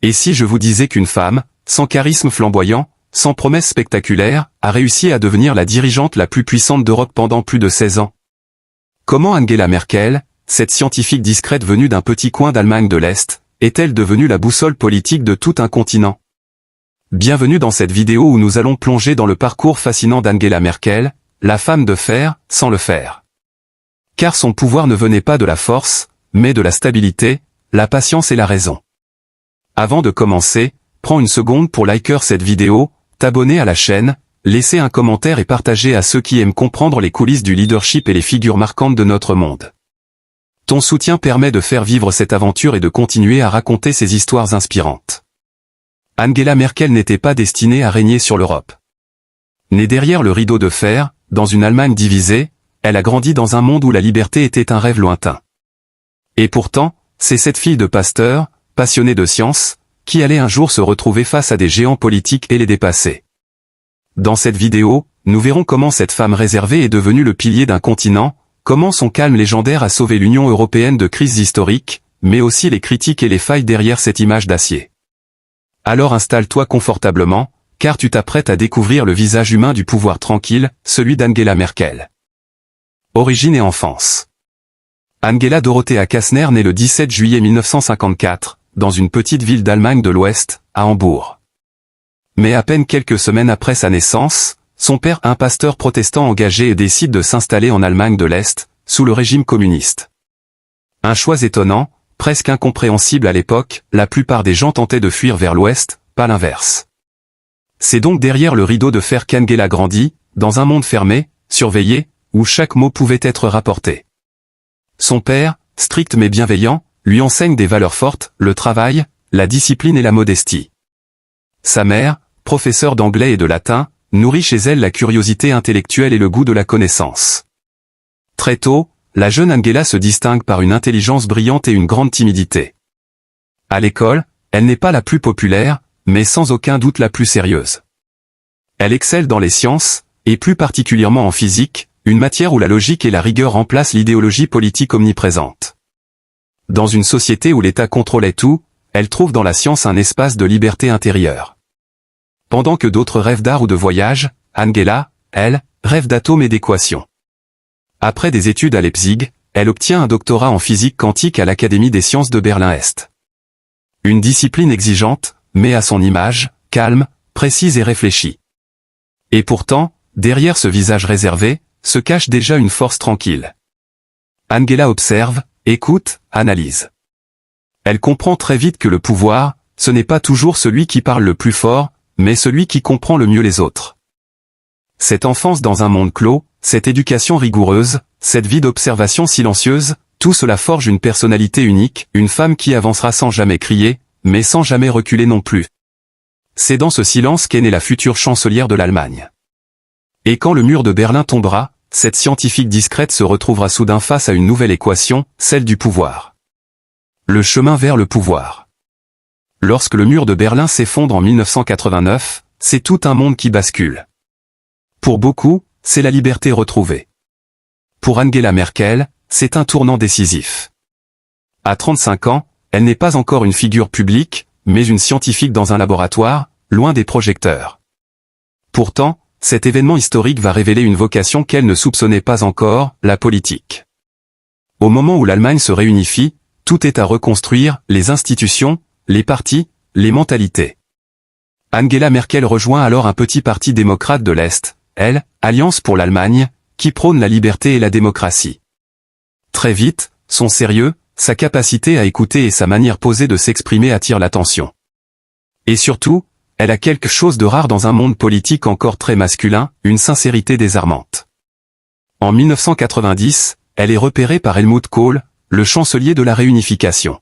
Et si je vous disais qu'une femme, sans charisme flamboyant, sans promesses spectaculaires, a réussi à devenir la dirigeante la plus puissante d'Europe pendant plus de 16 ans? Comment Angela Merkel, cette scientifique discrète venue d'un petit coin d'Allemagne de l'Est, est-elle devenue la boussole politique de tout un continent? Bienvenue dans cette vidéo où nous allons plonger dans le parcours fascinant d'Angela Merkel, la femme de fer, sans le faire. Car son pouvoir ne venait pas de la force, mais de la stabilité, la patience et la raison. Avant de commencer, prends une seconde pour liker cette vidéo, t'abonner à la chaîne, laisser un commentaire et partager à ceux qui aiment comprendre les coulisses du leadership et les figures marquantes de notre monde. Ton soutien permet de faire vivre cette aventure et de continuer à raconter ces histoires inspirantes. Angela Merkel n'était pas destinée à régner sur l'Europe. Née derrière le rideau de fer, dans une Allemagne divisée, elle a grandi dans un monde où la liberté était un rêve lointain. Et pourtant, c'est cette fille de pasteur, passionnée de science, qui allait un jour se retrouver face à des géants politiques et les dépasser. Dans cette vidéo, nous verrons comment cette femme réservée est devenue le pilier d'un continent, comment son calme légendaire a sauvé l'Union européenne de crises historiques, mais aussi les critiques et les failles derrière cette image d'acier. Alors installe-toi confortablement, car tu t'apprêtes à découvrir le visage humain du pouvoir tranquille, celui d'Angela Merkel. Origine et enfance. Angela Dorothea Kästner naît le 17 juillet 1954, dans une petite ville d'Allemagne de l'Ouest, à Hambourg. Mais à peine quelques semaines après sa naissance, son père, un pasteur protestant engagé, décide de s'installer en Allemagne de l'Est, sous le régime communiste. Un choix étonnant, presque incompréhensible à l'époque, la plupart des gens tentaient de fuir vers l'Ouest, pas l'inverse. C'est donc derrière le rideau de fer qu'Angela grandit, dans un monde fermé, surveillé, où chaque mot pouvait être rapporté. Son père, strict mais bienveillant, lui enseigne des valeurs fortes, le travail, la discipline et la modestie. Sa mère, professeure d'anglais et de latin, nourrit chez elle la curiosité intellectuelle et le goût de la connaissance. Très tôt, la jeune Angela se distingue par une intelligence brillante et une grande timidité. À l'école, elle n'est pas la plus populaire, mais sans aucun doute la plus sérieuse. Elle excelle dans les sciences, et plus particulièrement en physique, une matière où la logique et la rigueur remplacent l'idéologie politique omniprésente. Dans une société où l'État contrôlait tout, elle trouve dans la science un espace de liberté intérieure. Pendant que d'autres rêvent d'art ou de voyage, Angela, elle, rêve d'atomes et d'équations. Après des études à Leipzig, elle obtient un doctorat en physique quantique à l'Académie des sciences de Berlin-Est. Une discipline exigeante, mais à son image, calme, précise et réfléchie. Et pourtant, derrière ce visage réservé, se cache déjà une force tranquille. Angela observe, écoute, analyse. Elle comprend très vite que le pouvoir, ce n'est pas toujours celui qui parle le plus fort, mais celui qui comprend le mieux les autres. Cette enfance dans un monde clos, cette éducation rigoureuse, cette vie d'observation silencieuse, tout cela forge une personnalité unique, une femme qui avancera sans jamais crier, mais sans jamais reculer non plus. C'est dans ce silence qu'est née la future chancelière de l'Allemagne. Et quand le mur de Berlin tombera, cette scientifique discrète se retrouvera soudain face à une nouvelle équation, celle du pouvoir. Le chemin vers le pouvoir. Lorsque le mur de Berlin s'effondre en 1989, c'est tout un monde qui bascule. Pour beaucoup, c'est la liberté retrouvée. Pour Angela Merkel, c'est un tournant décisif. À 35 ans, elle n'est pas encore une figure publique, mais une scientifique dans un laboratoire, loin des projecteurs. Pourtant, cet événement historique va révéler une vocation qu'elle ne soupçonnait pas encore, la politique. Au moment où l'Allemagne se réunifie, tout est à reconstruire, les institutions, les partis, les mentalités. Angela Merkel rejoint alors un petit parti démocrate de l'Est, elle, Alliance pour l'Allemagne, qui prône la liberté et la démocratie. Très vite, son sérieux, sa capacité à écouter et sa manière posée de s'exprimer attirent l'attention. Et surtout, elle a quelque chose de rare dans un monde politique encore très masculin, une sincérité désarmante. En 1990, elle est repérée par Helmut Kohl, le chancelier de la réunification.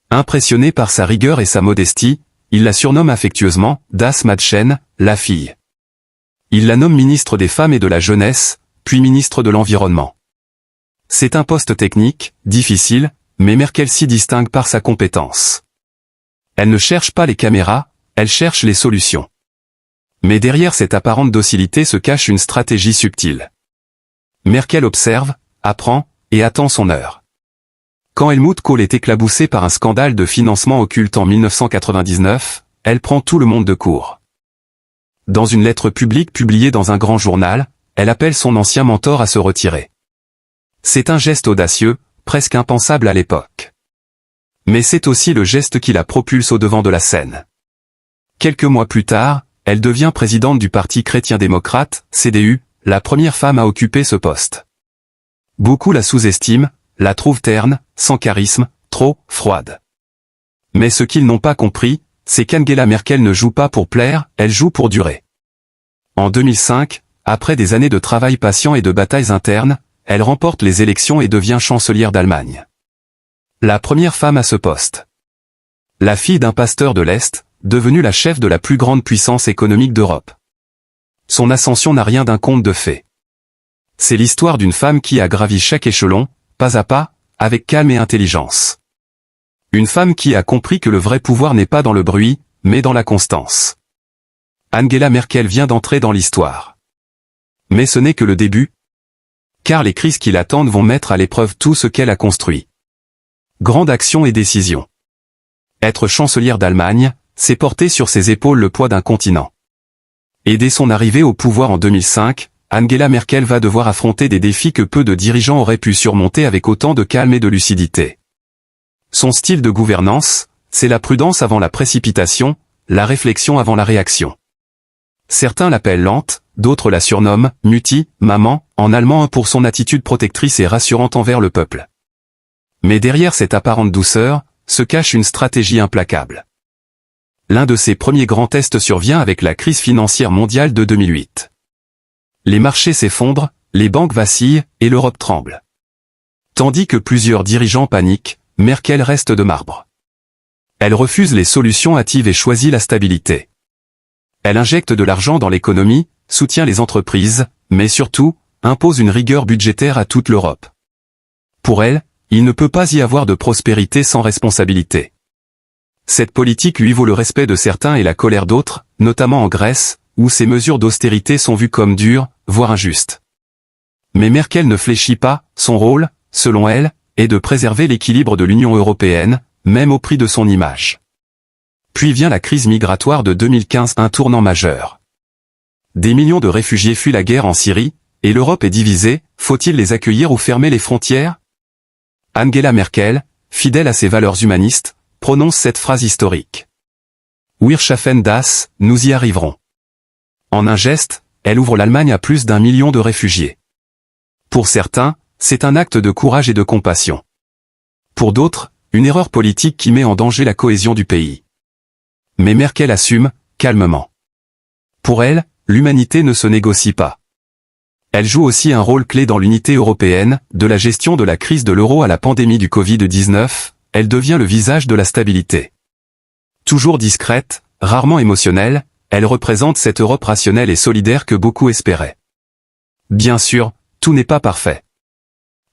Impressionné par sa rigueur et sa modestie, il la surnomme affectueusement « Das Mädchen », la fille. Il la nomme ministre des Femmes et de la Jeunesse, puis ministre de l'Environnement. C'est un poste technique, difficile, mais Merkel s'y distingue par sa compétence. Elle ne cherche pas les caméras, elle cherche les solutions. Mais derrière cette apparente docilité se cache une stratégie subtile. Merkel observe, apprend, et attend son heure. Quand Helmut Kohl est éclaboussé par un scandale de financement occulte en 1999, elle prend tout le monde de court. Dans une lettre publique publiée dans un grand journal, elle appelle son ancien mentor à se retirer. C'est un geste audacieux, presque impensable à l'époque. Mais c'est aussi le geste qui la propulse au devant de la scène. Quelques mois plus tard, elle devient présidente du Parti chrétien-démocrate, CDU, la première femme à occuper ce poste. Beaucoup la sous-estiment, la trouvent terne, sans charisme, trop froide. Mais ce qu'ils n'ont pas compris, c'est qu'Angela Merkel ne joue pas pour plaire, elle joue pour durer. En 2005, après des années de travail patient et de batailles internes, elle remporte les élections et devient chancelière d'Allemagne. La première femme à ce poste. La fille d'un pasteur de l'Est, devenue la chef de la plus grande puissance économique d'Europe. Son ascension n'a rien d'un conte de fées. C'est l'histoire d'une femme qui a gravi chaque échelon, pas à pas, avec calme et intelligence. Une femme qui a compris que le vrai pouvoir n'est pas dans le bruit, mais dans la constance. Angela Merkel vient d'entrer dans l'histoire. Mais ce n'est que le début, car les crises qui l'attendent vont mettre à l'épreuve tout ce qu'elle a construit. Grande action et décision. Être chancelière d'Allemagne, c'est porter sur ses épaules le poids d'un continent. Et dès son arrivée au pouvoir en 2005, Angela Merkel va devoir affronter des défis que peu de dirigeants auraient pu surmonter avec autant de calme et de lucidité. Son style de gouvernance, c'est la prudence avant la précipitation, la réflexion avant la réaction. Certains l'appellent lente, d'autres la surnomment « Mutti », maman, en allemand pour son attitude protectrice et rassurante envers le peuple. Mais derrière cette apparente douceur, se cache une stratégie implacable. L'un de ses premiers grands tests survient avec la crise financière mondiale de 2008. Les marchés s'effondrent, les banques vacillent, et l'Europe tremble. Tandis que plusieurs dirigeants paniquent, Merkel reste de marbre. Elle refuse les solutions hâtives et choisit la stabilité. Elle injecte de l'argent dans l'économie, soutient les entreprises, mais surtout, impose une rigueur budgétaire à toute l'Europe. Pour elle, il ne peut pas y avoir de prospérité sans responsabilité. Cette politique lui vaut le respect de certains et la colère d'autres, notamment en Grèce, où ces mesures d'austérité sont vues comme dures, voire injustes. Mais Merkel ne fléchit pas, son rôle, selon elle, est de préserver l'équilibre de l'Union européenne, même au prix de son image. Puis vient la crise migratoire de 2015, un tournant majeur. Des millions de réfugiés fuient la guerre en Syrie, et l'Europe est divisée, faut-il les accueillir ou fermer les frontières? Angela Merkel, fidèle à ses valeurs humanistes, prononce cette phrase historique. Wir schaffen das, nous y arriverons. En un geste, elle ouvre l'Allemagne à plus d'1 million de réfugiés. Pour certains, c'est un acte de courage et de compassion. Pour d'autres, une erreur politique qui met en danger la cohésion du pays. Mais Merkel assume, calmement. Pour elle, l'humanité ne se négocie pas. Elle joue aussi un rôle clé dans l'unité européenne, de la gestion de la crise de l'euro à la pandémie du Covid-19, elle devient le visage de la stabilité. Toujours discrète, rarement émotionnelle, elle représente cette Europe rationnelle et solidaire que beaucoup espéraient. Bien sûr, tout n'est pas parfait.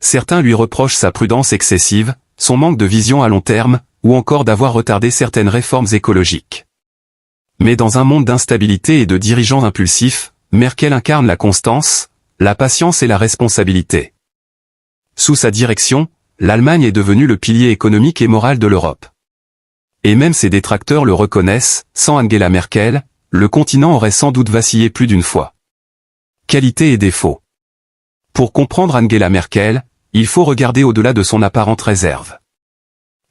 Certains lui reprochent sa prudence excessive, son manque de vision à long terme, ou encore d'avoir retardé certaines réformes écologiques. Mais dans un monde d'instabilité et de dirigeants impulsifs, Merkel incarne la constance, la patience et la responsabilité. Sous sa direction, l'Allemagne est devenue le pilier économique et moral de l'Europe. Et même ses détracteurs le reconnaissent, sans Angela Merkel, le continent aurait sans doute vacillé plus d'une fois. Qualités et défauts. Pour comprendre Angela Merkel, il faut regarder au-delà de son apparente réserve.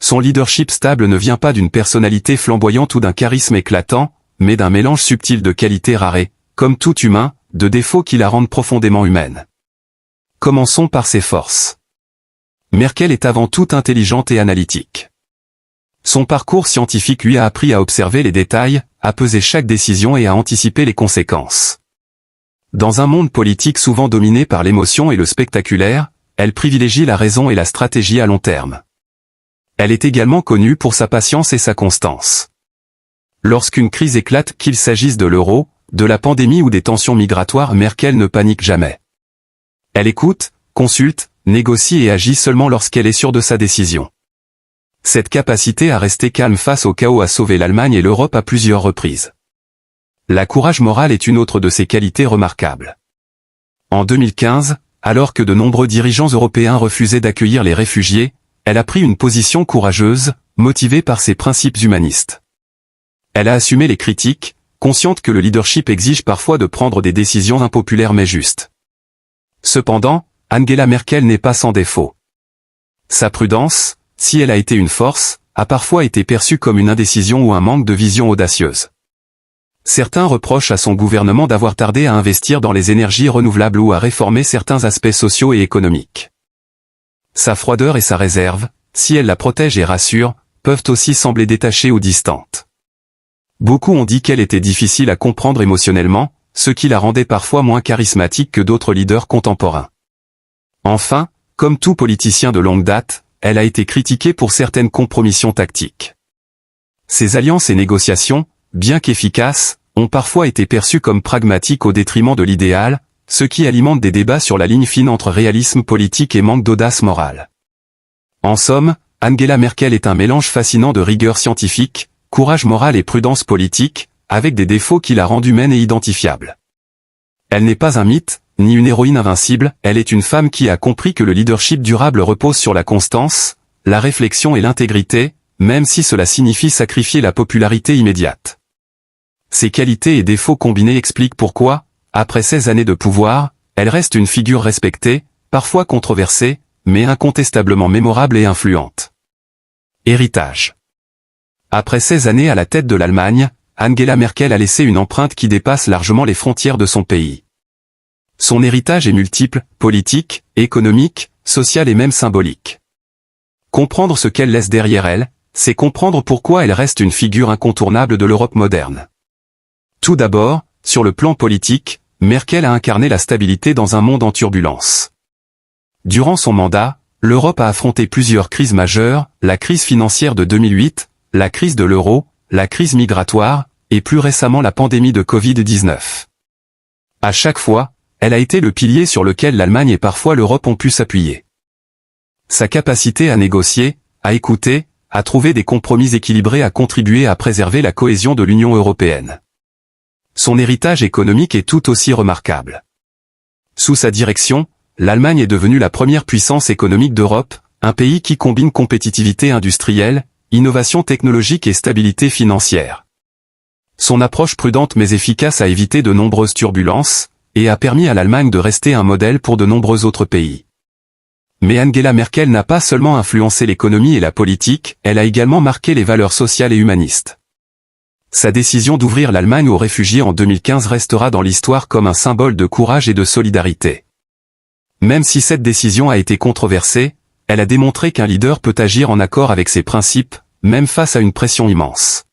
Son leadership stable ne vient pas d'une personnalité flamboyante ou d'un charisme éclatant, mais d'un mélange subtil de qualités rares et, comme tout humain, de défauts qui la rendent profondément humaine. Commençons par ses forces. Merkel est avant tout intelligente et analytique. Son parcours scientifique lui a appris à observer les détails, à peser chaque décision et à anticiper les conséquences. Dans un monde politique souvent dominé par l'émotion et le spectaculaire, elle privilégie la raison et la stratégie à long terme. Elle est également connue pour sa patience et sa constance. Lorsqu'une crise éclate, qu'il s'agisse de l'euro, de la pandémie ou des tensions migratoires, Merkel ne panique jamais. Elle écoute, consulte, négocie et agit seulement lorsqu'elle est sûre de sa décision. Cette capacité à rester calme face au chaos a sauvé l'Allemagne et l'Europe à plusieurs reprises. La courage moral est une autre de ses qualités remarquables. En 2015, alors que de nombreux dirigeants européens refusaient d'accueillir les réfugiés, Elle a pris une position courageuse, motivée par ses principes humanistes. Elle a assumé les critiques, consciente que le leadership exige parfois de prendre des décisions impopulaires mais justes. Cependant, Angela Merkel n'est pas sans défaut. Sa prudence, si elle a été une force, a parfois été perçue comme une indécision ou un manque de vision audacieuse. Certains reprochent à son gouvernement d'avoir tardé à investir dans les énergies renouvelables ou à réformer certains aspects sociaux et économiques. Sa froideur et sa réserve, si elle la protège et rassure, peuvent aussi sembler détachées ou distantes. Beaucoup ont dit qu'elle était difficile à comprendre émotionnellement, ce qui la rendait parfois moins charismatique que d'autres leaders contemporains. Enfin, comme tout politicien de longue date, elle a été critiquée pour certaines compromissions tactiques. Ses alliances et négociations, bien qu'efficaces, ont parfois été perçues comme pragmatiques au détriment de l'idéal, ce qui alimente des débats sur la ligne fine entre réalisme politique et manque d'audace morale. En somme, Angela Merkel est un mélange fascinant de rigueur scientifique, courage moral et prudence politique, avec des défauts qui la rendent humaine et identifiable. Elle n'est pas un mythe, ni une héroïne invincible, elle est une femme qui a compris que le leadership durable repose sur la constance, la réflexion et l'intégrité, même si cela signifie sacrifier la popularité immédiate. Ces qualités et défauts combinés expliquent pourquoi, après 16 années de pouvoir, elle reste une figure respectée, parfois controversée, mais incontestablement mémorable et influente. Héritage. Après 16 années à la tête de l'Allemagne, Angela Merkel a laissé une empreinte qui dépasse largement les frontières de son pays. Son héritage est multiple, politique, économique, social et même symbolique. Comprendre ce qu'elle laisse derrière elle, c'est comprendre pourquoi elle reste une figure incontournable de l'Europe moderne. Tout d'abord, sur le plan politique, Merkel a incarné la stabilité dans un monde en turbulence. Durant son mandat, l'Europe a affronté plusieurs crises majeures, la crise financière de 2008, la crise de l'euro, la crise migratoire, et plus récemment la pandémie de Covid-19. À chaque fois, elle a été le pilier sur lequel l'Allemagne et parfois l'Europe ont pu s'appuyer. Sa capacité à négocier, à écouter, à trouver des compromis équilibrés a contribué à préserver la cohésion de l'Union européenne. Son héritage économique est tout aussi remarquable. Sous sa direction, l'Allemagne est devenue la première puissance économique d'Europe, un pays qui combine compétitivité industrielle, innovation technologique et stabilité financière. Son approche prudente mais efficace a évité de nombreuses turbulences, et a permis à l'Allemagne de rester un modèle pour de nombreux autres pays. Mais Angela Merkel n'a pas seulement influencé l'économie et la politique, elle a également marqué les valeurs sociales et humanistes. Sa décision d'ouvrir l'Allemagne aux réfugiés en 2015 restera dans l'histoire comme un symbole de courage et de solidarité. Même si cette décision a été controversée, elle a démontré qu'un leader peut agir en accord avec ses principes, même face à une pression immense.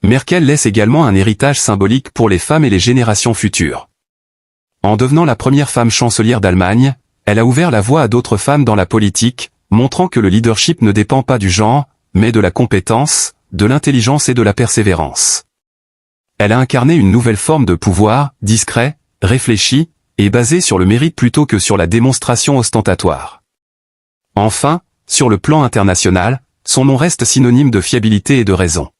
Merkel laisse également un héritage symbolique pour les femmes et les générations futures. En devenant la première femme chancelière d'Allemagne, elle a ouvert la voie à d'autres femmes dans la politique, montrant que le leadership ne dépend pas du genre, mais de la compétence, de l'intelligence et de la persévérance. Elle a incarné une nouvelle forme de pouvoir, discret, réfléchi, et basé sur le mérite plutôt que sur la démonstration ostentatoire. Enfin, sur le plan international, son nom reste synonyme de fiabilité et de raison.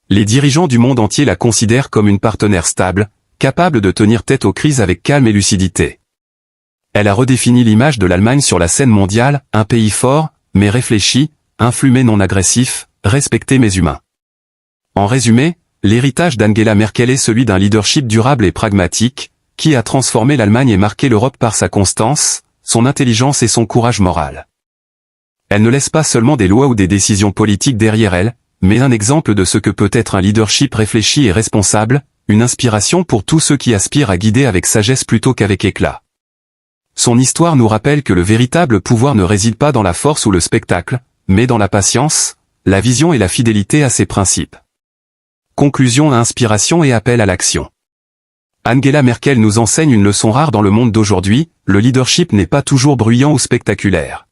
Les dirigeants du monde entier la considèrent comme une partenaire stable, capable de tenir tête aux crises avec calme et lucidité. Elle a redéfini l'image de l'Allemagne sur la scène mondiale, un pays fort, mais réfléchi, influent mais non agressif, respecté mais humain. En résumé, l'héritage d'Angela Merkel est celui d'un leadership durable et pragmatique, qui a transformé l'Allemagne et marqué l'Europe par sa constance, son intelligence et son courage moral. Elle ne laisse pas seulement des lois ou des décisions politiques derrière elle, mais un exemple de ce que peut être un leadership réfléchi et responsable, une inspiration pour tous ceux qui aspirent à guider avec sagesse plutôt qu'avec éclat. Son histoire nous rappelle que le véritable pouvoir ne réside pas dans la force ou le spectacle, mais dans la patience, la vision et la fidélité à ses principes. Conclusion à inspiration et appel à l'action. Angela Merkel nous enseigne une leçon rare dans le monde d'aujourd'hui, le leadership n'est pas toujours bruyant ou spectaculaire.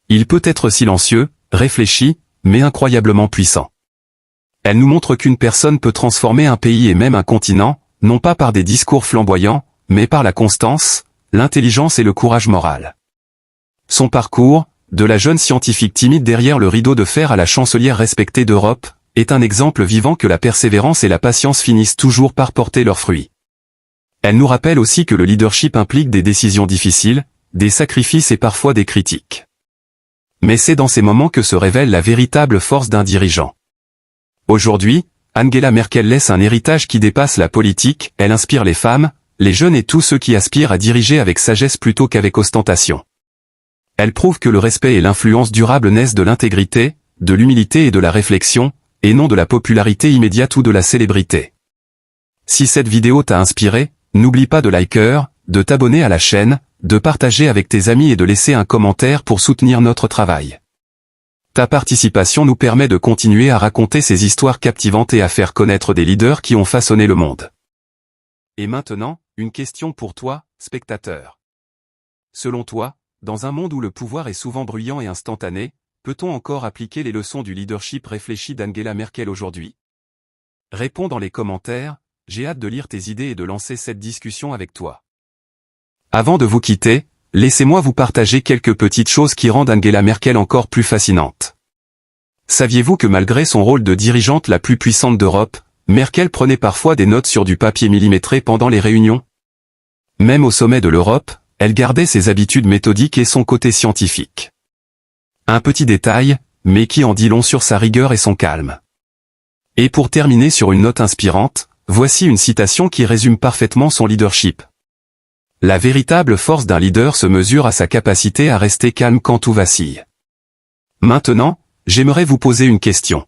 Il peut être silencieux, réfléchi, mais incroyablement puissant. Elle nous montre qu'une personne peut transformer un pays et même un continent, non pas par des discours flamboyants, mais par la constance, l'intelligence et le courage moral. Son parcours, de la jeune scientifique timide derrière le rideau de fer à la chancelière respectée d'Europe, est un exemple vivant que la persévérance et la patience finissent toujours par porter leurs fruits. Elle nous rappelle aussi que le leadership implique des décisions difficiles, des sacrifices et parfois des critiques. Mais c'est dans ces moments que se révèle la véritable force d'un dirigeant. Aujourd'hui, Angela Merkel laisse un héritage qui dépasse la politique, elle inspire les femmes, les jeunes et tous ceux qui aspirent à diriger avec sagesse plutôt qu'avec ostentation. Elle prouve que le respect et l'influence durable naissent de l'intégrité, de l'humilité et de la réflexion, et non de la popularité immédiate ou de la célébrité. Si cette vidéo t'a inspiré, n'oublie pas de liker, de t'abonner à la chaîne, de partager avec tes amis et de laisser un commentaire pour soutenir notre travail. Ta participation nous permet de continuer à raconter ces histoires captivantes et à faire connaître des leaders qui ont façonné le monde. Et maintenant, une question pour toi, spectateur. Selon toi, dans un monde où le pouvoir est souvent bruyant et instantané, peut-on encore appliquer les leçons du leadership réfléchi d'Angela Merkel aujourd'hui? Réponds dans les commentaires, j'ai hâte de lire tes idées et de lancer cette discussion avec toi. Avant de vous quitter, laissez-moi vous partager quelques petites choses qui rendent Angela Merkel encore plus fascinante. Saviez-vous que malgré son rôle de dirigeante la plus puissante d'Europe, Merkel prenait parfois des notes sur du papier millimétré pendant les réunions? Même au sommet de l'Europe, elle gardait ses habitudes méthodiques et son côté scientifique. Un petit détail, mais qui en dit long sur sa rigueur et son calme. Et pour terminer sur une note inspirante, voici une citation qui résume parfaitement son leadership. La véritable force d'un leader se mesure à sa capacité à rester calme quand tout vacille. Maintenant, j'aimerais vous poser une question.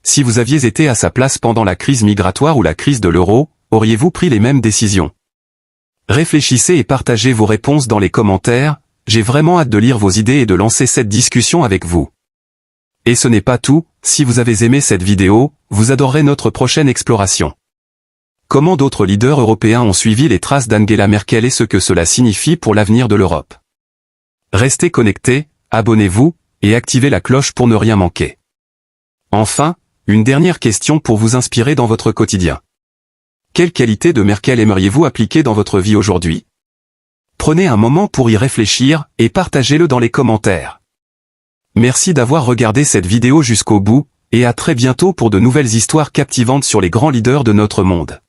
Si vous aviez été à sa place pendant la crise migratoire ou la crise de l'euro, auriez-vous pris les mêmes décisions? Réfléchissez et partagez vos réponses dans les commentaires, j'ai vraiment hâte de lire vos idées et de lancer cette discussion avec vous. Et ce n'est pas tout, si vous avez aimé cette vidéo, vous adorerez notre prochaine exploration. Comment d'autres leaders européens ont suivi les traces d'Angela Merkel et ce que cela signifie pour l'avenir de l'Europe. Restez connectés, abonnez-vous, et activez la cloche pour ne rien manquer. Enfin, une dernière question pour vous inspirer dans votre quotidien. Quelle qualité de Merkel aimeriez-vous appliquer dans votre vie aujourd'hui? Prenez un moment pour y réfléchir, et partagez-le dans les commentaires. Merci d'avoir regardé cette vidéo jusqu'au bout, et à très bientôt pour de nouvelles histoires captivantes sur les grands leaders de notre monde.